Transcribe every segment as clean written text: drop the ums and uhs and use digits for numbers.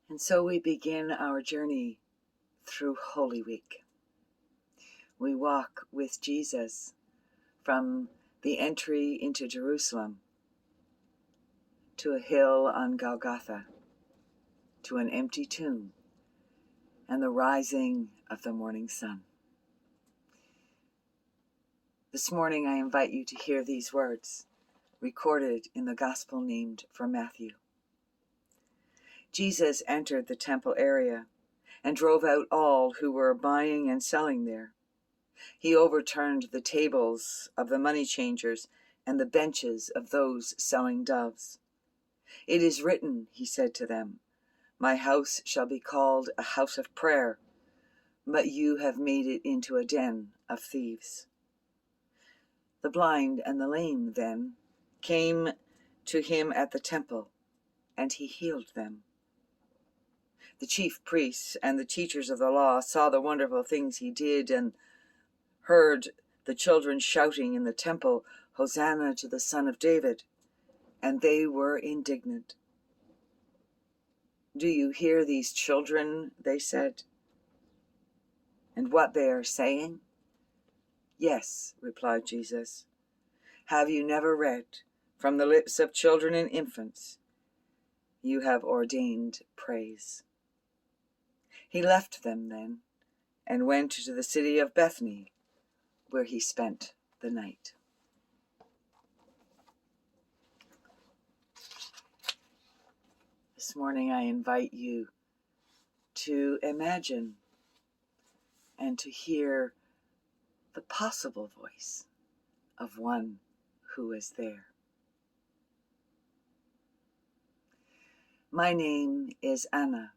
And so we begin our journey through Holy Week. We walk with Jesus from the entry into Jerusalem to a hill on Golgotha, to an empty tomb, and the rising of the morning sun. This morning I invite you to hear these words, recorded in the Gospel named for Matthew. Jesus entered the temple area and drove out all who were buying and selling there. He overturned the tables of the money changers and the benches of those selling doves. "It is written," he said to them, "My house shall be called a house of prayer, but you have made it into a den of thieves." The blind and the lame, then, came to him at the temple, and he healed them. The chief priests and the teachers of the law saw the wonderful things he did and heard the children shouting in the temple, "Hosanna to the Son of David," and they were indignant. "Do you hear these children?" they said, "and what they are saying?" "Yes," replied Jesus. "Have you never read, from the lips of children and infants, you have ordained praise?" He left them then and went to the city of Bethany, where he spent the night. This morning I invite you to imagine and to hear the possible voice of one who is there. My name is Anna,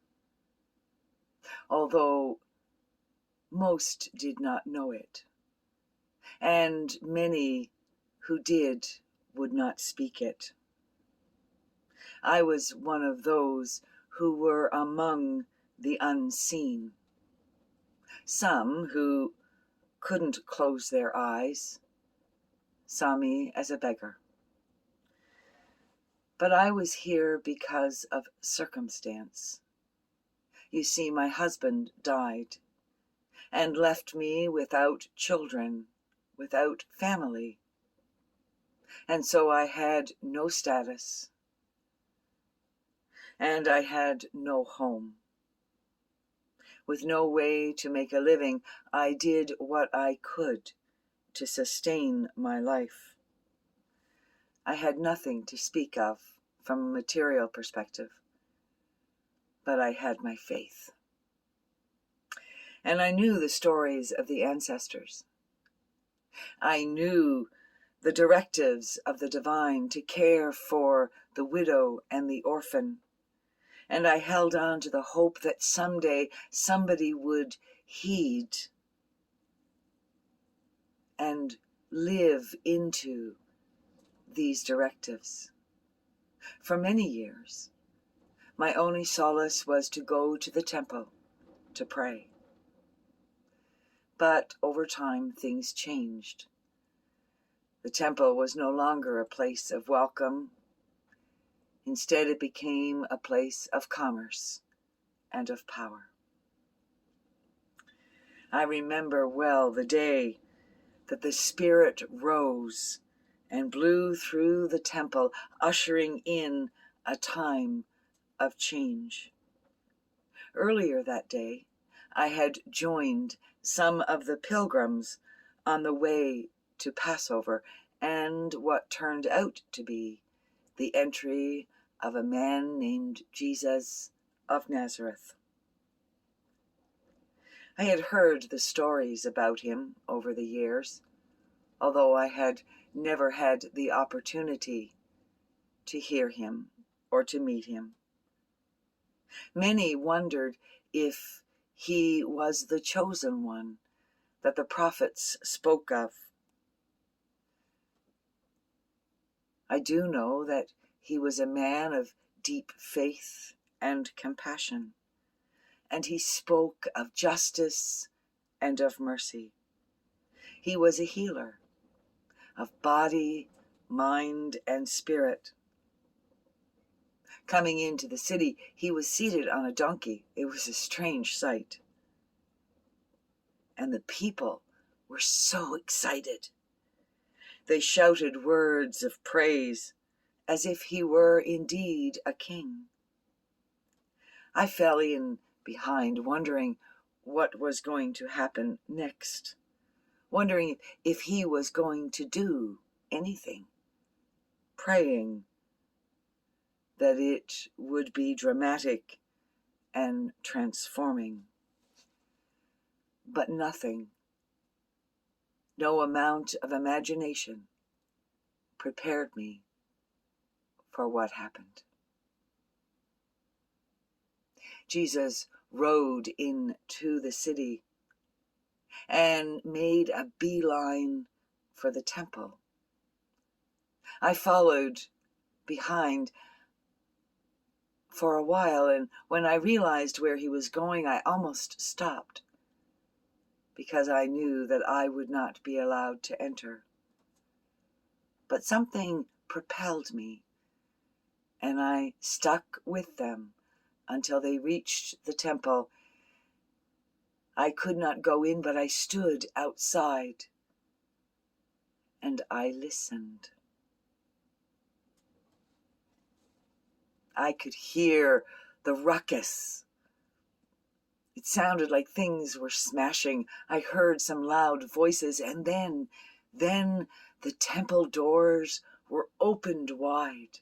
although most did not know it, and many who did would not speak it. I was one of those who were among the unseen. Some who couldn't close their eyes saw me as a beggar. But I was here because of circumstance. You see, my husband died and left me without children, without family. And so I had no status, and I had no home. With no way to make a living, I did what I could to sustain my life. I had nothing to speak of from a material perspective, but I had my faith. And I knew the stories of the ancestors. I knew the directives of the divine to care for the widow and the orphan. And I held on to the hope that someday somebody would heed and live into these directives. For many years, my only solace was to go to the temple to pray. But over time, things changed. The temple was no longer a place of welcome. Instead, it became a place of commerce and of power. I remember well the day that the Spirit rose and blew through the temple, ushering in a time of change. Earlier that day, I had joined some of the pilgrims on the way to Passover and what turned out to be the entry of a man named Jesus of Nazareth. I had heard the stories about him over the years, although I had never had the opportunity to hear him or to meet him. Many wondered if he was the chosen one that the prophets spoke of. I do know that he was a man of deep faith and compassion, and he spoke of justice and of mercy. He was a healer of body, mind, and spirit. Coming into the city, he was seated on a donkey. It was a strange sight. And the people were so excited. They shouted words of praise, as if he were indeed a king. I fell in behind, wondering what was going to happen next, wondering if he was going to do anything, praying that it would be dramatic and transforming. But nothing, no amount of imagination prepared me for what happened. Jesus rode into the city and made a beeline for the temple. I followed behind for a while, and when I realized where he was going, I almost stopped, because I knew that I would not be allowed to enter. But something propelled me, and I stuck with them until they reached the temple. I could not go in, but I stood outside, and I listened. I could hear the ruckus. It sounded like things were smashing. I heard some loud voices, and then the temple doors were opened wide,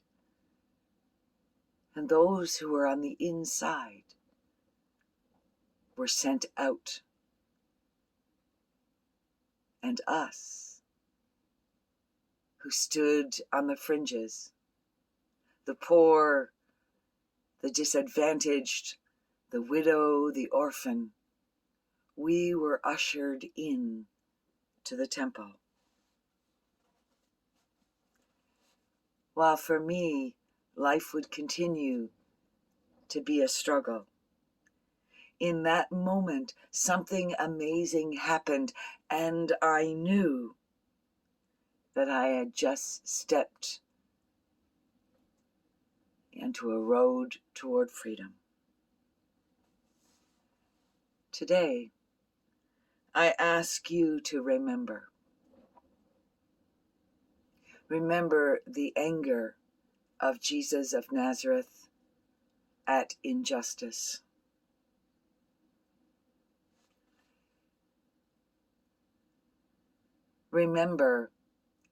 and those who were on the inside were sent out. And us, who stood on the fringes, the poor, the disadvantaged, the widow, the orphan, we were ushered in to the temple. While for me, life would continue to be a struggle, in that moment, something amazing happened, and I knew that I had just stepped into a road toward freedom. Today, I ask you to remember. Remember the anger of Jesus of Nazareth at injustice. Remember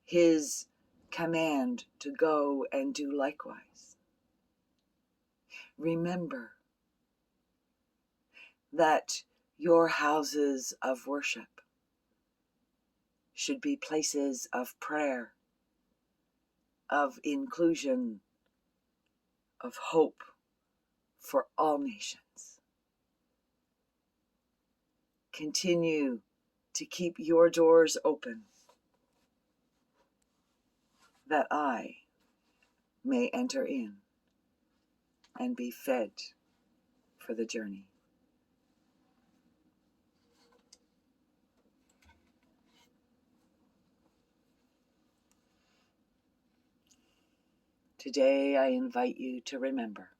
his command to go and do likewise. Remember that your houses of worship should be places of prayer, of inclusion, of hope for all nations. Continue to keep your doors open, that I may enter in and be fed for the journey. Today I invite you to remember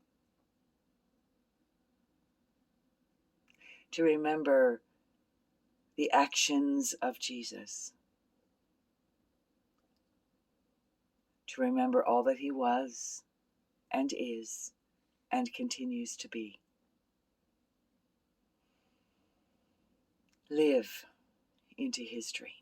the actions of Jesus, to remember all that he was and is and continues to be. Live into his dream.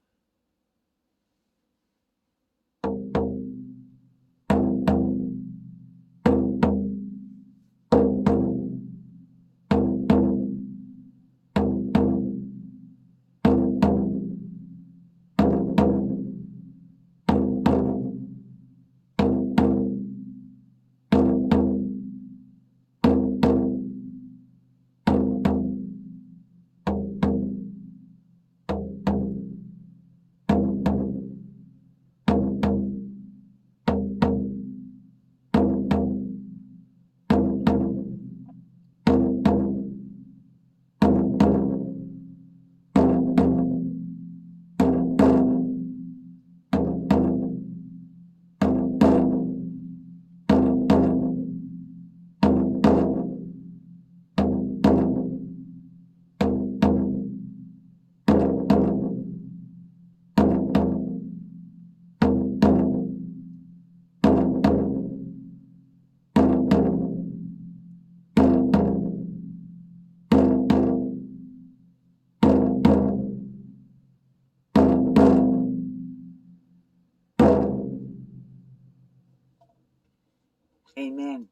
Amen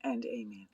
and amen.